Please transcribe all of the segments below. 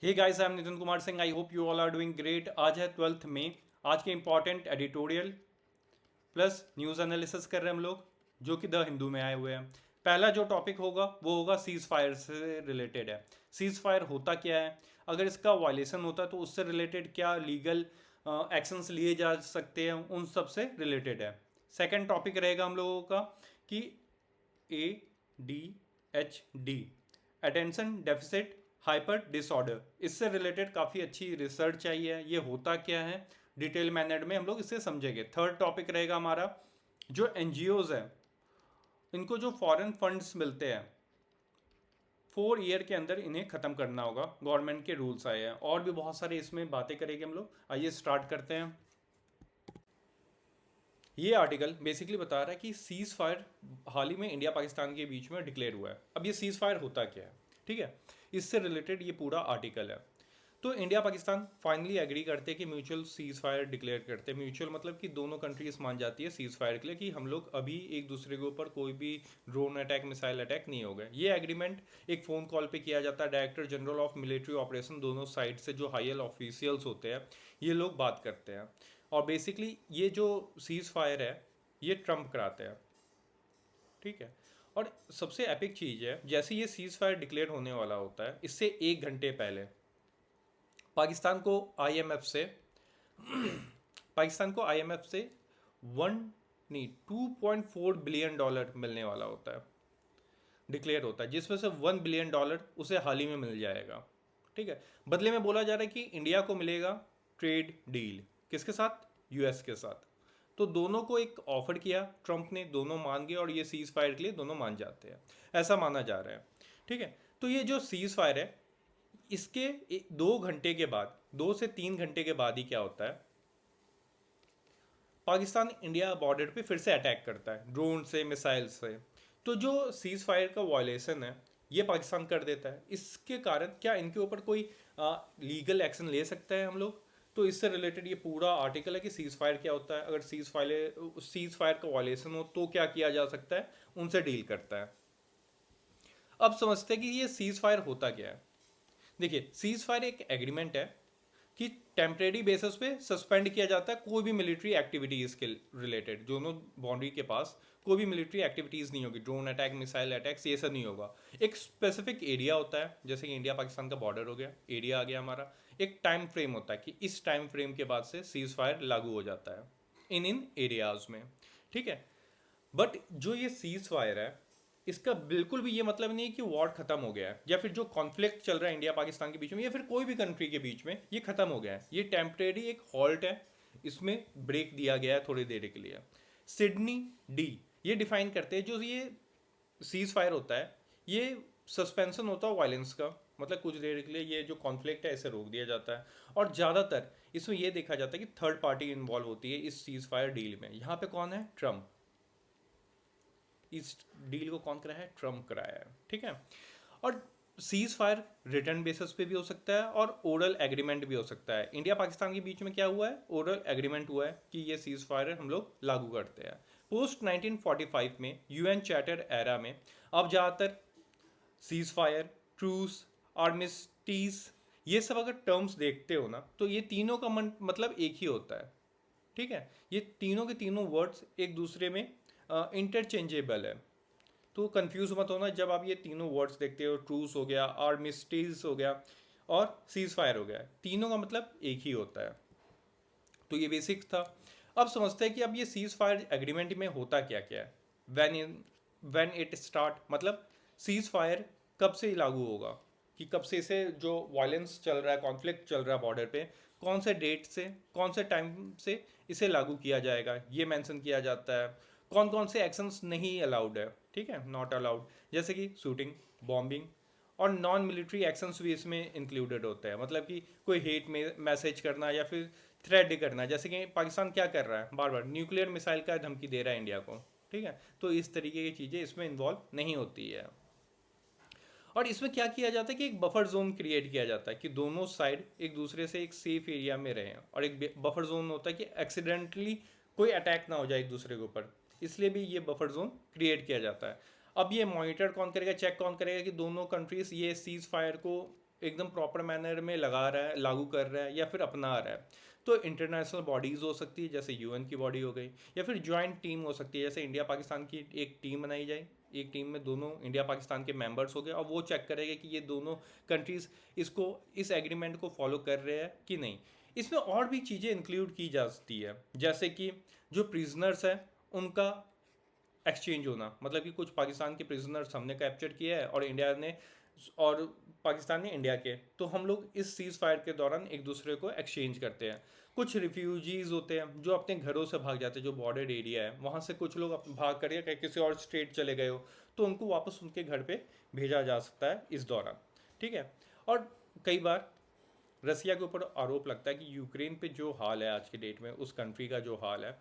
Hey guys, I am Nitin Kumar Singh. I hope you all are doing great. आज है 12th मई। आज के important editorial plus news analysis कर रहे हैं हम लोग, जो कि द हिंदू में आए हुए हैं। पहला जो टॉपिक होगा वो होगा सीज फायर से रिलेटेड है। सीज फायर होता क्या है, अगर इसका वायलेशन होता है तो उससे रिलेटेड क्या लीगल एक्शंस लिए जा सकते हैं, उन सब से रिलेटेड है। सेकंड टॉपिक रहेगा हम लोगों का कि ADHD, attention deficit hyper disorder, इससे रिलेटेड काफ़ी अच्छी रिसर्च आई है। ये होता क्या है, डिटेल मैनर्ड में हम लोग इसे समझेंगे। थर्ड टॉपिक रहेगा हमारा जो एनजीओज है, इनको जो फॉरेन फंड्स मिलते हैं 4 ईयर के अंदर इन्हें ख़त्म करना होगा। गवर्नमेंट के रूल्स आए हैं और भी बहुत सारे इसमें बातें करेंगे हम लोग। आइए स्टार्ट करते हैं। ये आर्टिकल बेसिकली बता रहा है कि सीज फायर हाल ही में इंडिया पाकिस्तान के बीच में डिक्लेयर हुआ है। अब ये सीज फायर होता क्या है, ठीक है, इससे रिलेटेड ये पूरा आर्टिकल है। तो इंडिया पाकिस्तान फाइनली एग्री करते हैं कि म्यूचुअल सीज फायर डिक्लेयर करते हैं। म्यूचुअल मतलब कि दोनों कंट्रीज मान जाती है सीज फायर के लिए कि हम लोग अभी एक दूसरे के ऊपर कोई भी ड्रोन अटैक मिसाइल अटैक नहीं होगा। ये एग्रीमेंट एक फ़ोन कॉल पे किया जाता है। Director general of military operation दोनों साइड से जो हायर ऑफिशियल्स होते हैं ये लोग बात करते हैं। और बेसिकली ये जो सीज फायर है ये ट्रम्प कराते हैं, ठीक है। और सबसे एपिक चीज़ है, जैसे ये सीज फायर डिक्लेयर होने वाला होता है इससे 1 घंटे पहले पाकिस्तान को आईएमएफ से पाकिस्तान को आईएमएफ से वन नहीं $2.4 बिलियन मिलने वाला होता है, डिक्लेयर होता है, जिसमें से $1 बिलियन उसे हाल ही में मिल जाएगा, ठीक है। बदले में बोला जा रहा है कि इंडिया को मिलेगा ट्रेड डील, किसके साथ, यूएस के साथ। तो दोनों को एक ऑफर किया ट्रंप ने, दोनों मान गए और ये सीज फायर के लिए दोनों मान जाते हैं, ऐसा माना जा रहा है, ठीक है। तो ये जो सीज फायर है इसके 2 घंटे के बाद, 2 से 3 घंटे के बाद ही क्या होता है, पाकिस्तान इंडिया बॉर्डर पे फिर से अटैक करता है ड्रोन से, मिसाइल से। तो जो सीज फायर का वायलेशन है ये पाकिस्तान कर देता है। इसके कारण क्या इनके ऊपर कोई लीगल एक्शन ले सकता है हम लोग। तो इससे रिलेटेड ये पूरा आर्टिकल है कि सीज फायर क्या होता है, अगर सीज फायर का वायलेशन हो तो क्या किया जा सकता है, उनसे डील करता है। अब समझते हैं कि ये सीज फायर होता क्या है। देखिए, सीज फायर एक एग्रीमेंट है कि टेम्परेरी बेसिस पे सस्पेंड किया जाता है कोई भी मिलिट्री एक्टिविटीज़ के रिलेटेड। दोनों बाउंड्री के पास कोई भी मिलिट्री एक्टिविटीज़ नहीं होगी, ड्रोन अटैक, मिसाइल अटैक्स, ये सब नहीं होगा। एक स्पेसिफिक एरिया होता है, जैसे कि इंडिया पाकिस्तान का बॉर्डर हो गया, एरिया आ गया हमारा। एक टाइम फ्रेम होता है कि इस टाइम फ्रेम के बाद से सीज फायर लागू हो जाता है इन एरियाज में, ठीक है। बट जो ये सीज फायर है इसका बिल्कुल भी ये मतलब नहीं है कि वॉर खत्म हो गया है, या फिर जो कॉन्फ्लिक्ट चल रहा है इंडिया पाकिस्तान के बीच में या फिर कोई भी कंट्री के बीच में ये खत्म हो गया है। ये टेम्परेरी एक हॉल्ट है, इसमें ब्रेक दिया गया है थोड़ी देर के लिए। सिडनी डी ये डिफाइन करते हैं जो ये सीज फायर होता है, ये सस्पेंशन होता है वायलेंस का, मतलब कुछ देर के लिए ये जो कॉन्फ्लिक्ट है इसे रोक दिया जाता है। और ज़्यादातर इसमें यह देखा जाता है कि थर्ड पार्टी इन्वॉल्व होती है इस सीज फायर डील में। यहाँ पे कौन है, ट्रम्प। इस डील को कौन कराया है, ट्रम्प कराया है, ठीक है। और सीज फायर रिटर्न बेसिस पे भी हो सकता है और ओरल एग्रीमेंट भी हो सकता है। इंडिया पाकिस्तान के बीच में क्या हुआ है, ओरल एग्रीमेंट हुआ है कि ये सीज फायर हम लोग लागू करते हैं। पोस्ट 1945 में यूएन चार्टर एरा में अब ज़्यादातर सीज फायर, ट्रूस, आर्मिस्टीज, ये सब अगर टर्म्स देखते हो ना तो ये तीनों का मतलब एक ही होता है, ठीक है। ये तीनों के तीनों वर्ड्स एक दूसरे में इंटरचेंजेबल है। तो कंफ्यूज मत होना जब आप ये तीनों वर्ड्स देखते हो, ट्रूस हो गया, आर्मिस्टीज हो गया और सीज फायर हो गया, तीनों का मतलब एक ही होता है। तो ये बेसिक था। अब समझते हैं कि अब ये सीज फायर एग्रीमेंट में होता क्या क्या है। व्हेन इट स्टार्ट मतलब सीज फायर कब से लागू होगा, कि कब से इसे जो वायलेंस चल रहा है, कॉन्फ्लिक्ट चल रहा है बॉर्डर पे, कौन से डेट से, कौन से टाइम से इसे लागू किया जाएगा, ये मेंशन किया जाता है। कौन कौन से एक्शंस नहीं अलाउड है, ठीक है, नॉट अलाउड, जैसे कि शूटिंग, बॉम्बिंग और नॉन मिलिट्री एक्शंस भी इसमें इंक्लूडेड होते हैं। मतलब कि कोई हेट में मैसेज करना या फिर थ्रेड करना, जैसे कि पाकिस्तान क्या कर रहा है, बार बार न्यूक्लियर मिसाइल का धमकी दे रहा है इंडिया को, ठीक है। तो इस तरीके की चीज़ें इसमें इन्वॉल्व नहीं होती है। और इसमें क्या किया जाता है कि एक बफर जोन क्रिएट किया जाता है कि दोनों साइड एक दूसरे से एक सेफ एरिया में रहें। और एक बफर जोन होता है कि एक्सीडेंटली कोई अटैक ना हो जाए एक दूसरे के ऊपर, इसलिए भी ये बफर जोन क्रिएट किया जाता है। अब ये मॉनिटर कौन करेगा, चेक कौन करेगा कि दोनों कंट्रीज ये सीज फायर को एकदम प्रॉपर मैनर में लगा रहा है, लागू कर रहा है या फिर अपना रहा है। तो इंटरनेशनल बॉडीज़ हो सकती है, जैसे यूएन की बॉडी हो गई, या फिर जॉइंट टीम हो सकती है, जैसे इंडिया पाकिस्तान की एक टीम बनाई जाए, एक टीम में दोनों इंडिया पाकिस्तान के मेंबर्स हो गए और वो चेक करेंगे कि ये दोनों कंट्रीज़ इसको, इस एग्रीमेंट को फॉलो कर रहे हैं कि नहीं। इसमें और भी चीज़ें इंक्लूड की जा सकती है, जैसे कि जो प्रिजनर्स हैं उनका एक्सचेंज होना, मतलब कि कुछ पाकिस्तान के प्रिजनर्स हमने कैप्चर किया है और इंडिया ने, और पाकिस्तान ने इंडिया के, तो हम लोग इस सीज़ फायर के दौरान एक दूसरे को एक्सचेंज करते हैं। कुछ रिफ्यूजीज़ होते हैं जो अपने घरों से भाग जाते हैं, जो बॉर्डर एरिया है वहाँ से कुछ लोग भाग कर किसी और स्टेट चले गए हो, तो उनको वापस उनके घर पे भेजा जा सकता है इस दौरान। ठीक है। और कई बार रसिया के ऊपर आरोप लगता है कि यूक्रेन पे जो हाल है आज के डेट में, उस कंट्री का जो हाल है,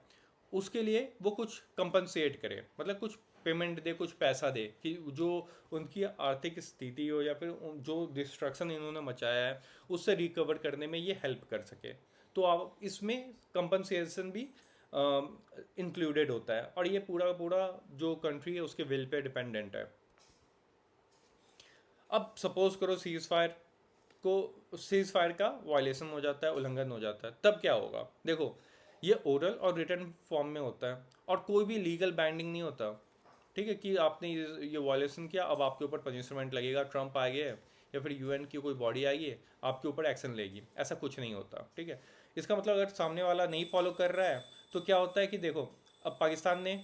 उसके लिए वो कुछ कंपनसेट करे, मतलब कुछ पेमेंट दे, कुछ पैसा दे, कि जो उनकी आर्थिक स्थिति हो या फिर जो डिस्ट्रक्शन इन्होंने मचाया है उससे रिकवर करने में ये हेल्प कर सके। तो आप इसमें कंपनसेशन भी इंक्लूडेड होता है, और ये पूरा पूरा जो कंट्री है उसके विल पे डिपेंडेंट है। अब सपोज करो सीज फायर का वायलेशन हो जाता है, उल्लंघन हो जाता है, तब क्या होगा? देखो, ये ओरल और रिटर्न फॉर्म में होता है और कोई भी लीगल बाइंडिंग नहीं होता। ठीक है, कि आपने ये वायलेशन किया, अब आपके ऊपर पनिशमेंट लगेगा, ट्रम्प आ गया या फिर यूएन की कोई बॉडी आई है आपके ऊपर एक्शन लेगी, ऐसा कुछ नहीं होता। ठीक है, इसका मतलब अगर सामने वाला नहीं फॉलो कर रहा है तो क्या होता है कि देखो, अब पाकिस्तान ने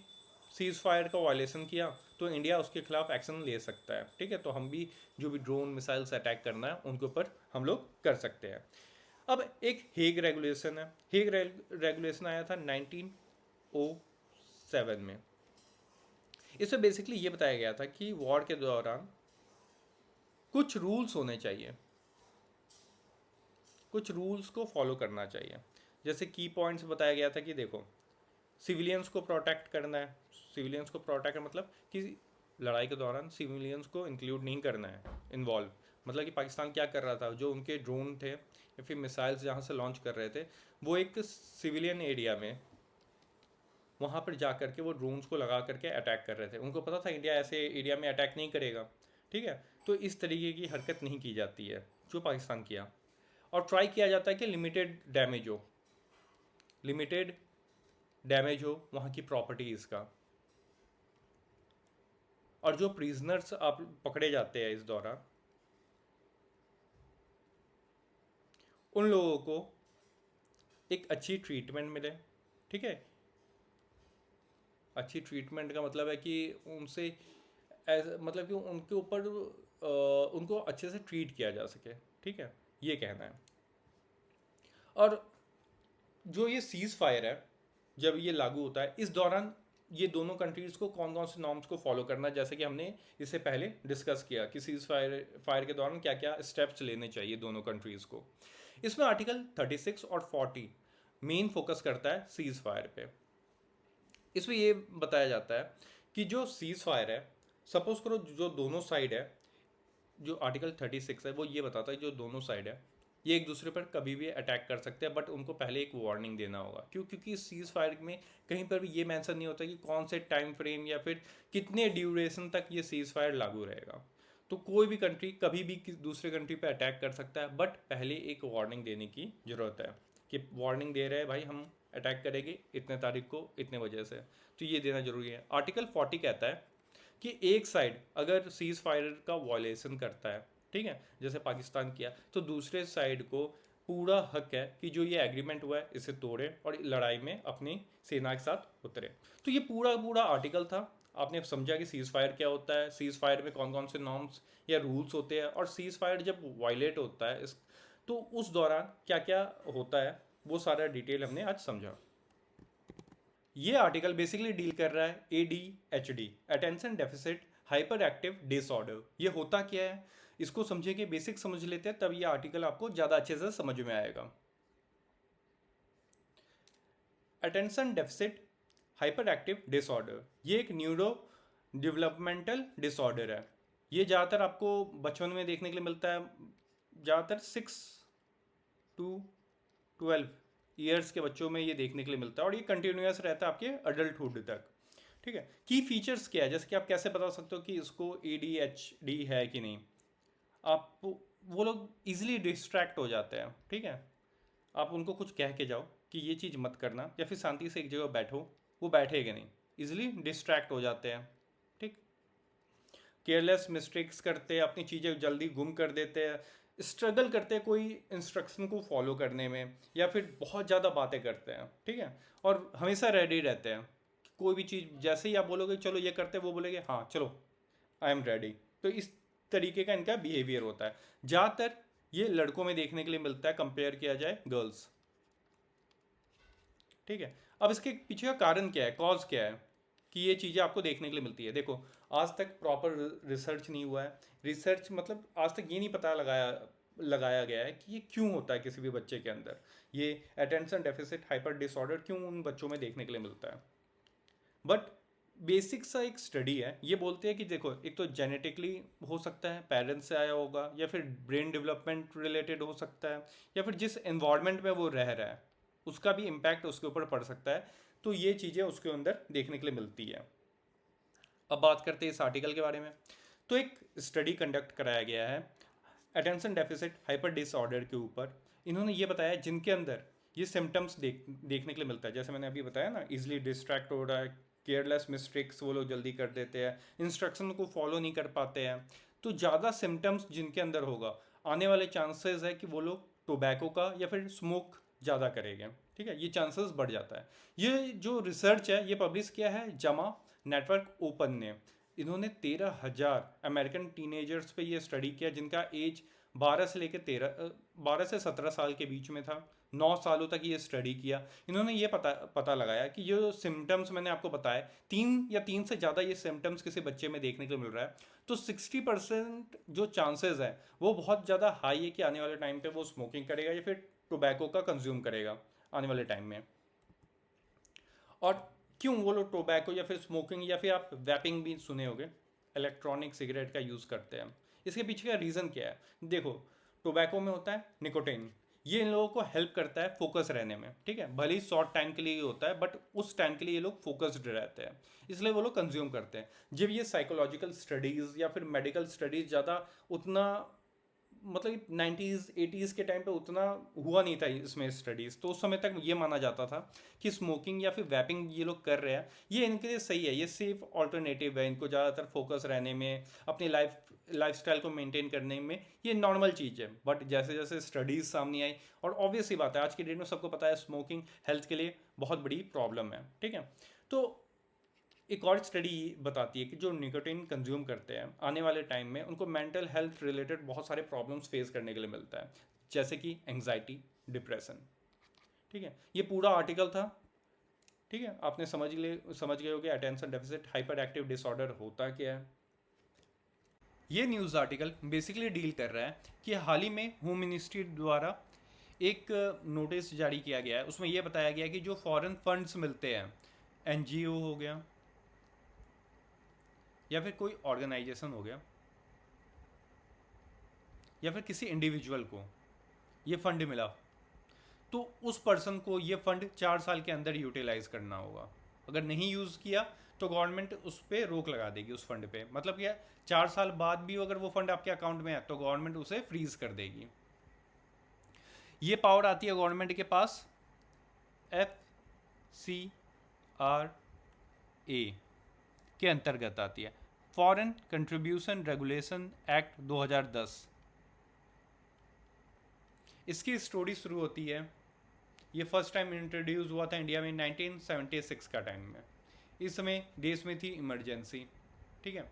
सीज फायर का वायलेशन किया तो इंडिया उसके खिलाफ एक्शन ले सकता है। ठीक है, तो हम भी जो भी ड्रोन मिसाइल्स अटैक करना है उनके ऊपर हम लोग कर सकते हैं। अब एक हेग रेगुलेशन है। हेग रेगुलेशन आया था 1907 में। इसमें बेसिकली ये बताया गया था कि वॉर के दौरान कुछ रूल्स होने चाहिए, कुछ रूल्स को फॉलो करना चाहिए। जैसे की पॉइंट्स बताया गया था कि देखो, सिविलियंस को प्रोटेक्ट करना है। सिविलियंस को प्रोटेक्ट मतलब कि लड़ाई के दौरान सिविलियंस को इंक्लूड नहीं करना है, इन्वॉल्व। मतलब कि पाकिस्तान क्या कर रहा था, जो उनके ड्रोन थे या फिर मिसाइल्स जहाँ से लॉन्च कर रहे थे, वो एक सिविलियन एरिया में वहाँ पर जा करके वो ड्रोन्स को लगा करके अटैक कर रहे थे। उनको पता था इंडिया ऐसे एरिया में अटैक नहीं करेगा। ठीक है, तो इस तरीके की हरकत नहीं की जाती है जो पाकिस्तान किया, और ट्राई किया जाता है कि लिमिटेड डैमेज हो वहाँ की प्रॉपर्टीज़ का। और जो प्रिजनर्स आप पकड़े जाते हैं इस दौरान, उन लोगों को एक अच्छी ट्रीटमेंट मिले। ठीक है, अच्छी ट्रीटमेंट का मतलब है कि उनसे मतलब कि उनके ऊपर उनको अच्छे से ट्रीट किया जा सके। ठीक है, ये कहना है। और जो ये सीज फायर है, जब ये लागू होता है इस दौरान ये दोनों कंट्रीज़ को कौन कौन से नॉर्म्स को फॉलो करना है, जैसे कि हमने इससे पहले डिस्कस किया कि सीज फायर के दौरान क्या क्या स्टेप्स लेने चाहिए दोनों कंट्रीज़ को। इसमें आर्टिकल 36 और 40 मेन फोकस करता है सीज फायर पे। इसमें ये बताया जाता है कि जो सीज फायर है, सपोज करो जो दोनों साइड है, जो आर्टिकल 36 है वो ये बताता है जो दोनों साइड है ये एक दूसरे पर कभी भी अटैक कर सकते हैं, बट उनको पहले एक वार्निंग देना होगा। क्यों? क्योंकि सीज फायर में कहीं पर भी ये मेंशन नहीं होता कि कौन से टाइम फ्रेम या फिर कितने ड्यूरेशन तक ये सीज फायर लागू रहेगा। तो कोई भी कंट्री कभी भी दूसरे कंट्री पर अटैक कर सकता है, बट पहले एक वार्निंग देने की ज़रूरत है कि वार्निंग दे रहे हैं भाई हम अटैक करेंगे इतने तारीख को इतने बजे से, तो ये देना जरूरी है। आर्टिकल 40 कहता है कि एक साइड अगर सीज फायर का वॉयलेशन करता है, ठीक है, जैसे पाकिस्तान किया, तो दूसरे साइड को पूरा हक है कि जो ये एग्रीमेंट हुआ है इसे तोड़े और लड़ाई में अपनी सेना के साथ उतरे। तो ये पूरा पूरा आर्टिकल था। आपने समझा कि सीज फायर क्या होता है, सीज फायर में कौन कौन से नॉर्म्स या रूल्स होते हैं, और सीज फायर जब वायलेट होता है तो उस दौरान क्या क्या होता है, वो सारा डिटेल हमने आज समझा। ये आर्टिकल बेसिकली डील कर रहा है ADHD, attention deficit hyper active disorder. ये होता क्या है इसको समझे कि बेसिक समझ लेते हैं, तब ये आर्टिकल आपको ज़्यादा अच्छे से समझ में आएगा। Attention deficit hyper active disorder ये एक न्यूरो डेवलपमेंटल डिसऑर्डर है। ये ज़्यादातर आपको बचपन में देखने के लिए मिलता है, ज़्यादातर 6 to 12 ईयर्स के बच्चों में ये देखने के लिए मिलता है, और ये कंटिन्यूस रहता है आपके अडल्टहुड तक। ठीक है, की फीचर्स क्या है, जैसे कि आप कैसे बता सकते हो कि इसको ADHD है कि नहीं। आप वो लोग इजीली डिस्ट्रैक्ट हो जाते हैं, ठीक है। आप उनको कुछ कह के जाओ कि ये चीज़ मत करना, या फिर शांति से एक जगह बैठो, वो बैठेगा नहीं, इजीली डिस्ट्रैक्ट हो जाते हैं, ठीक। केयरलेस मिस्टेक्स करते हैं, अपनी चीज़ें जल्दी गुम कर देते हैं, स्ट्रगल करते हैं कोई इंस्ट्रक्शन को फॉलो करने में, या फिर बहुत ज़्यादा बातें करते हैं, ठीक है। और हमेशा रेडी रहते हैं, कोई भी चीज़ जैसे ही आप बोलोगे चलो ये करते हैं, वो बोलेंगे हाँ चलो आई एम रेडी। तो इस तरीके का इनका बिहेवियर होता है। ज़्यादातर ये लड़कों में देखने के लिए मिलता है कंपेयर किया जाए गर्ल्स, ठीक है। अब इसके पीछे का कारण क्या है, कॉज क्या है कि ये चीज़ें आपको देखने के लिए मिलती है। देखो, आज तक प्रॉपर रिसर्च नहीं हुआ है। रिसर्च मतलब आज तक ये नहीं पता लगाया लगाया गया है कि ये क्यों होता है किसी भी बच्चे के अंदर, ये अटेंशन डेफिसिट हाइपर डिसऑर्डर क्यों उन बच्चों में देखने के लिए मिलता है। बट बेसिक सा एक स्टडी है, ये बोलते हैं कि देखो, एक तो जेनेटिकली हो सकता है, पेरेंट्स से आया होगा, या फिर ब्रेन डेवलपमेंट रिलेटेड हो सकता है, या फिर जिस एनवायरनमेंट में वो रह रहा है उसका भी इम्पैक्ट उसके ऊपर पड़ सकता है। तो ये चीज़ें उसके अंदर देखने के लिए मिलती है। अब बात करते हैं इस आर्टिकल के बारे में। तो एक स्टडी कंडक्ट कराया गया है अटेंशन डेफिसिट हाइपर डिसऑर्डर के ऊपर। इन्होंने ये बताया जिनके अंदर ये सिम्टम्स देखने के लिए मिलता है, जैसे मैंने अभी बताया ना, इजिली डिस्ट्रैक्ट हो रहा है, केयरलेस मिस्टेक्स वो लोग जल्दी कर देते हैं, इंस्ट्रक्शन को फॉलो नहीं कर पाते हैं। तो ज़्यादा सिम्टम्स जिनके अंदर होगा, आने वाले चांसेस है कि वो लोग टोबैको का या फिर स्मोक ज़्यादा करेंगे, ठीक है। ये चांसेस बढ़ जाता है। ये जो रिसर्च है ये पब्लिश किया है जमा नेटवर्क ओपन ने। इन्होंने 13,000 अमेरिकन टीनेजर्स पे ये स्टडी किया जिनका एज 12 से 17 साल के बीच में था। 9 सालों तक ये स्टडी किया। इन्होंने ये पता लगाया कि ये जो सिम्टम्स मैंने आपको बताया, 3 से ज़्यादा ये सिम्टम्स किसी बच्चे में देखने को मिल रहा है, तो 60% जो चांसेस है वो बहुत ज़्यादा हाई है कि आने वाले टाइम पे वो स्मोकिंग करेगा या फिर टोबैको का कंज्यूम करेगा आने वाले टाइम में। और क्यों वो लोग टोबैको या फिर स्मोकिंग या फिर आप वैपिंग भी सुने होंगे, इलेक्ट्रॉनिक सिगरेट का यूज़ करते हैं, इसके पीछे का रीज़न क्या है। देखो, टोबैको में होता है निकोटीन, ये इन लोगों को हेल्प करता है फोकस रहने में, ठीक है। भले ही शॉर्ट टाइम के लिए ही होता है, बट उस टाइम के लिए ये लोग फोकस्ड रहते हैं, इसलिए वो लोग कंज्यूम करते हैं। जब ये साइकोलॉजिकल स्टडीज़ या फिर मेडिकल स्टडीज़ ज़्यादा उतना, मतलब 90s 80s के टाइम पे उतना हुआ नहीं था इसमें स्टडीज़, तो उस समय तक ये माना जाता था कि स्मोकिंग या फिर वैपिंग ये लोग कर रहे हैं, ये इनके लिए सही है, ये सेफ ऑल्टरनेटिव है, इनको ज़्यादातर फोकस रहने में, अपनी लाइफस्टाइल को मेंटेन करने में ये नॉर्मल चीज़ है। बट जैसे जैसे स्टडीज़ सामने आई, और ऑब्वियस सी बात है आज की डेट में सबको पता है स्मोकिंग हेल्थ के लिए बहुत बड़ी प्रॉब्लम है, ठीक है। तो एक और स्टडी बताती है कि जो निकोटीन कंज्यूम करते हैं आने वाले टाइम में उनको मेंटल हेल्थ रिलेटेड बहुत सारे प्रॉब्लम्स फेस करने के लिए मिलता है, जैसे कि एंग्जाइटी, डिप्रेशन, ठीक है। ये पूरा आर्टिकल था, ठीक है। आपने समझ गए होगे attention deficit hyper active disorder होता क्या है। ये न्यूज़ आर्टिकल बेसिकली डील कर रहा है कि हाल ही में होम मिनिस्ट्री द्वारा एक नोटिस जारी किया गया है, उसमें यह बताया गया कि जो फॉरेन फंड्स मिलते हैं, एनजीओ हो गया या फिर कोई ऑर्गेनाइजेशन हो गया या फिर किसी इंडिविजुअल को ये फंड मिला, तो उस पर्सन को ये फंड 4 साल के अंदर यूटिलाइज करना होगा। अगर नहीं यूज़ किया तो गवर्नमेंट उस पर रोक लगा देगी उस फंड पे। मतलब क्या, 4 साल बाद भी अगर वो फंड आपके अकाउंट में है तो गवर्नमेंट उसे फ्रीज कर देगी। ये पावर आती है गवर्नमेंट के पास FCRA के अंतर्गत आती है, फॉरेन कंट्रीब्यूशन रेगुलेशन एक्ट 2010। इसकी स्टोरी शुरू होती है, ये फर्स्ट टाइम इंट्रोड्यूस हुआ था इंडिया में 1976 का टाइम में। इस समय देश में थी इमरजेंसी, ठीक है।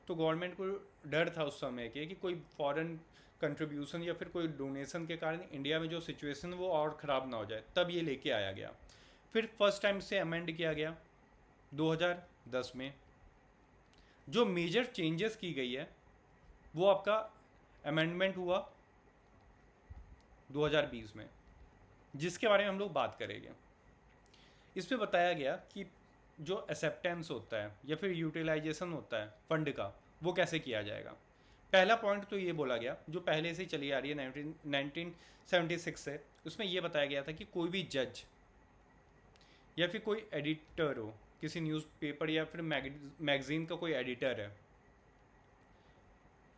तो गवर्नमेंट को डर था उस समय के कि कोई फॉरेन कंट्रीब्यूशन या फिर कोई डोनेशन के कारण इंडिया में जो सिचुएशन वो और ख़राब ना हो जाए, तब ये लेके आया गया। फिर फर्स्ट टाइम से अमेंड किया गया 2010 में। जो मेजर चेंजेस की गई है वो आपका अमेंडमेंट हुआ 2020 में, जिसके बारे में हम लोग बात करेंगे। इसमें बताया गया कि जो एक्सेप्टेंस होता है या फिर यूटिलाइजेशन होता है फंड का, वो कैसे किया जाएगा। पहला पॉइंट तो ये बोला गया, जो पहले से चली आ रही है 1976 से, उसमें यह बताया गया था कि कोई भी जज या फिर कोई एडिटर हो, किसी न्यूज़पेपर या फिर मैगजीन का कोई एडिटर है,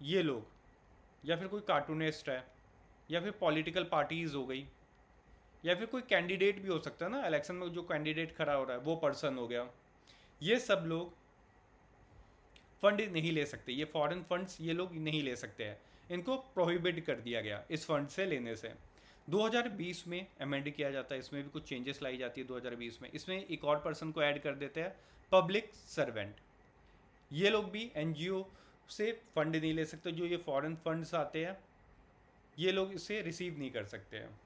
ये लोग या फिर कोई कार्टूनिस्ट है, या फिर पॉलिटिकल पार्टीज हो गई, या फिर कोई कैंडिडेट भी हो सकता है ना, इलेक्शन में जो कैंडिडेट खड़ा हो रहा है वो पर्सन हो गया। ये सब लोग फंड नहीं ले सकते, ये फॉरेन फंड्स ये लोग नहीं ले सकते हैं, इनको प्रोहिबिट कर दिया गया इस फंड से लेने से। 2020 में अमेंड किया जाता है, इसमें भी कुछ चेंजेस लाई जाती है 2020 में। इसमें एक और पर्सन को ऐड कर देते हैं, पब्लिक सर्वेंट। ये लोग भी एनजीओ से फंड नहीं ले सकते, जो ये फॉरेन फंड्स आते हैं ये लोग इसे रिसीव नहीं कर सकते हैं।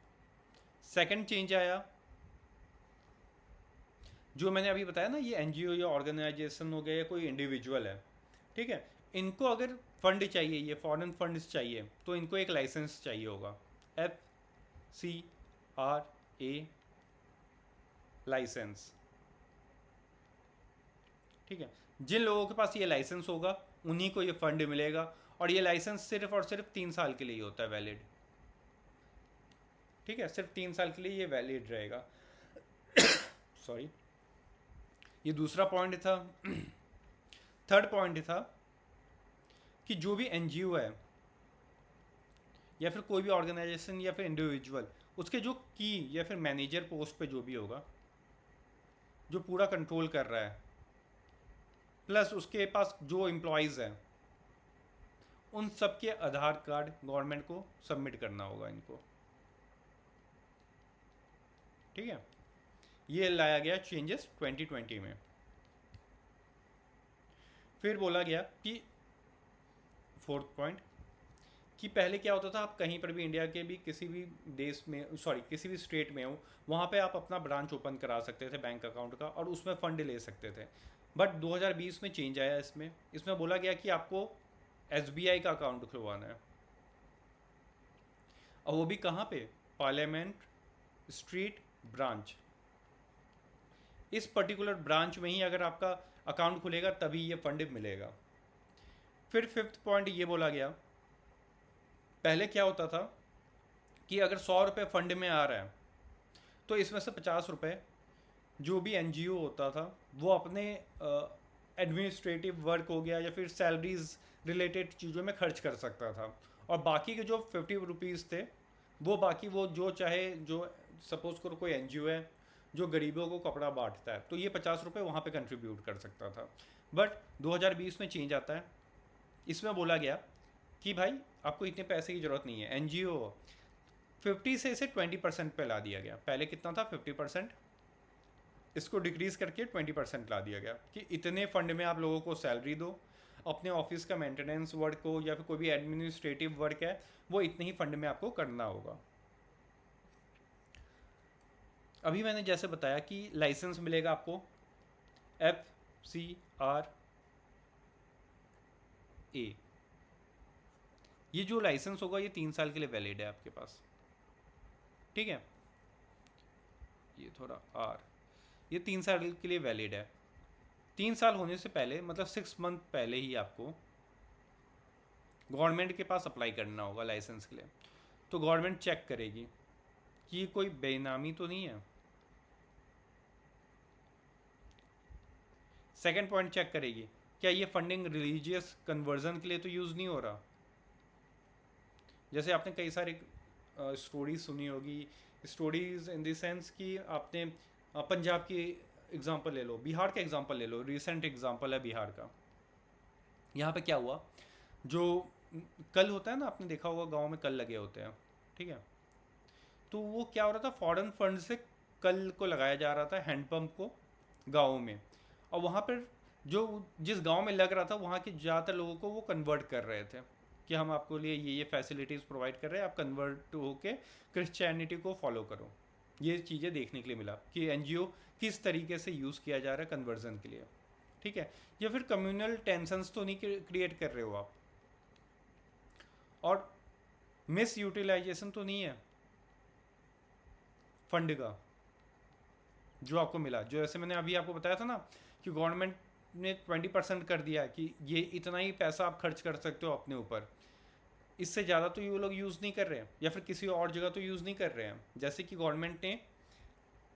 सेकंड चेंज आया, जो मैंने अभी बताया ना, ये एनजीओ या ऑर्गेनाइजेशन हो गया या कोई इंडिविजुअल है, ठीक है, इनको अगर फंड चाहिए, ये फॉरेन फंड्स चाहिए, तो इनको एक लाइसेंस चाहिए होगा, FCRA लाइसेंस, ठीक है। जिन लोगों के पास ये लाइसेंस होगा उन्हीं को ये फंड मिलेगा, और ये लाइसेंस सिर्फ और सिर्फ 3 साल के लिए ही होता है वैलिड, ठीक है, सिर्फ 3 साल के लिए ये वैलिड रहेगा। सॉरी, ये दूसरा पॉइंट था। थर्ड पॉइंट था कि जो भी एनजीओ है या फिर कोई भी ऑर्गेनाइजेशन या फिर इंडिविजुअल, उसके जो की या फिर मैनेजर पोस्ट पे जो भी होगा, जो पूरा कंट्रोल कर रहा है, प्लस उसके पास जो एम्प्लॉयज़ हैं, उन सब के आधार कार्ड गवर्नमेंट को सबमिट करना होगा इनको, ठीक है। ये लाया गया चेंजेस 2020 में। फिर बोला गया कि फोर्थ पॉइंट, कि पहले क्या होता था, आप कहीं पर भी इंडिया के भी किसी भी देश में, सॉरी किसी भी स्टेट में हो, वहाँ पे आप अपना ब्रांच ओपन करा सकते थे बैंक अकाउंट का, और उसमें फ़ंड ले सकते थे। बट 2020 में चेंज आया इसमें बोला गया कि आपको SBI का अकाउंट खुलवाना है, और वो भी कहाँ पे, पार्लियामेंट स्ट्रीट ब्रांच। इस पर्टिकुलर ब्रांच में ही अगर आपका अकाउंट खुलेगा तभी ये फंड मिलेगा। फिर फिफ्थ पॉइंट ये बोला गया, पहले क्या होता था कि अगर 100 रुपये फंड में आ रहा है, तो इसमें से 50 रुपये जो भी एनजीओ होता था वो अपने एडमिनिस्ट्रेटिव वर्क हो गया या फिर सैलरीज रिलेटेड चीज़ों में खर्च कर सकता था, और बाकी के जो 50 रुपीज़ थे वो बाकी वो जो चाहे, जो सपोज करो कोई एनजीओ है जो गरीबों को कपड़ा बांटता है, तो ये 50 रुपये वहाँ पे कंट्रीब्यूट कर सकता था। बट 2020 में चेंज आता है, इसमें बोला गया कि भाई आपको इतने पैसे की ज़रूरत नहीं है, एनजीओ 50 से इसे 20% पे ला दिया गया। पहले कितना था, 50%, इसको डिक्रीज़ करके 20% ला दिया गया कि इतने फंड में आप लोगों को सैलरी दो, अपने ऑफिस का मेंटेनेंस वर्क हो या फिर कोई भी एडमिनिस्ट्रेटिव वर्क है वो इतने ही फंड में आपको करना होगा। अभी मैंने जैसे बताया कि लाइसेंस मिलेगा आपको FCRA, ये जो लाइसेंस होगा ये 3 साल के लिए वैलिड है आपके पास, ठीक है। ये थोड़ा R, ये 3 साल के लिए वैलिड है। 3 साल होने से पहले, मतलब 6 मंथ पहले ही आपको गवर्नमेंट के पास अप्लाई करना होगा लाइसेंस के लिए। तो गवर्नमेंट चेक करेगी कि ये कोई बेनामी तो नहीं है। सेकंड पॉइंट चेक करेगी, क्या ये फंडिंग रिलीजियस कन्वर्जन के लिए तो यूज़ नहीं हो रहा। जैसे आपने कई सारे स्टोरीज सुनी होगी, स्टोरीज इन द सेंस कि आपने पंजाब की एग्जांपल ले लो, बिहार का एग्जांपल ले लो, रिसेंट एग्जांपल है बिहार का। यहाँ पे क्या हुआ, जो कल होता है ना, आपने देखा होगा गांव में कल लगे होते हैं, ठीक है, तो वो क्या हो रहा था, फॉरेन फंड से कल को लगाया जा रहा था हैंडपम्प को गाँव में, और वहाँ पर जो जिस गांव में लग रहा था वहाँ के ज़्यादातर लोगों को वो कन्वर्ट कर रहे थे कि हम आपको लिए ये फैसिलिटीज़ प्रोवाइड कर रहे हैं, आप कन्वर्ट होके क्रिश्चियनिटी को फॉलो करो। ये चीज़ें देखने के लिए मिला कि एनजीओ किस तरीके से यूज़ किया जा रहा है कन्वर्जन के लिए, ठीक है। या फिर कम्युनल टेंशंस तो नहीं क्रिएट कर रहे हो आप, और मिस यूटिलाइजेशन तो नहीं है फंड का जो आपको मिला। जो ऐसे मैंने अभी आपको बताया था ना कि गवर्नमेंट ने 20% कर दिया कि ये इतना ही पैसा आप खर्च कर सकते हो अपने ऊपर, इससे ज़्यादा तो ये लोग यूज़ नहीं कर रहे हैं, या फिर किसी और जगह तो यूज़ नहीं कर रहे हैं। जैसे कि गवर्नमेंट ने,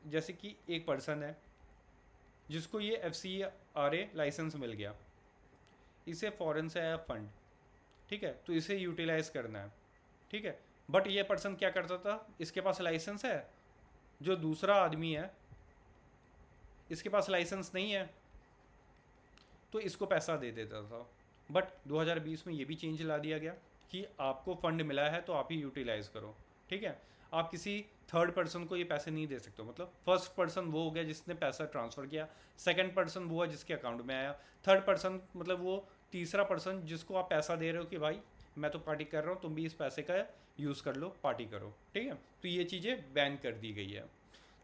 जैसे कि एक पर्सन है जिसको ये FCRA लाइसेंस मिल गया, इसे फॉरेन से आया फंड, ठीक है, तो इसे यूटिलाइज करना है, ठीक है। बट ये पर्सन क्या करता था, इसके पास लाइसेंस है, जो दूसरा आदमी है इसके पास लाइसेंस नहीं है, तो इसको पैसा दे देता था। बट 2020 में ये भी चेंज ला दिया गया कि आपको फंड मिला है तो आप ही यूटिलाइज करो, ठीक है। आप किसी थर्ड पर्सन को ये पैसे नहीं दे सकते, मतलब फर्स्ट पर्सन वो हो गया जिसने पैसा ट्रांसफ़र किया, सेकंड पर्सन वो है जिसके अकाउंट में आया, थर्ड पर्सन मतलब वो तीसरा पर्सन जिसको आप पैसा दे रहे हो कि भाई मैं तो पार्टी कर रहा हूँ, तुम भी इस पैसे का यूज़ कर लो, पार्टी करो, ठीक है। तो ये चीज़ें बैन कर दी गई है।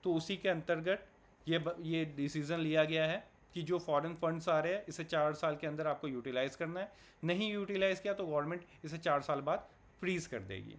तो उसी के अंतर्गत ये डिसीज़न लिया गया है कि जो फॉरेन फंड्स आ रहे हैं इसे 4 साल के अंदर आपको यूटिलाइज़ करना है, नहीं यूटिलाइज़ किया तो गवर्नमेंट इसे 4 साल बाद फ्रीज़ कर देगी।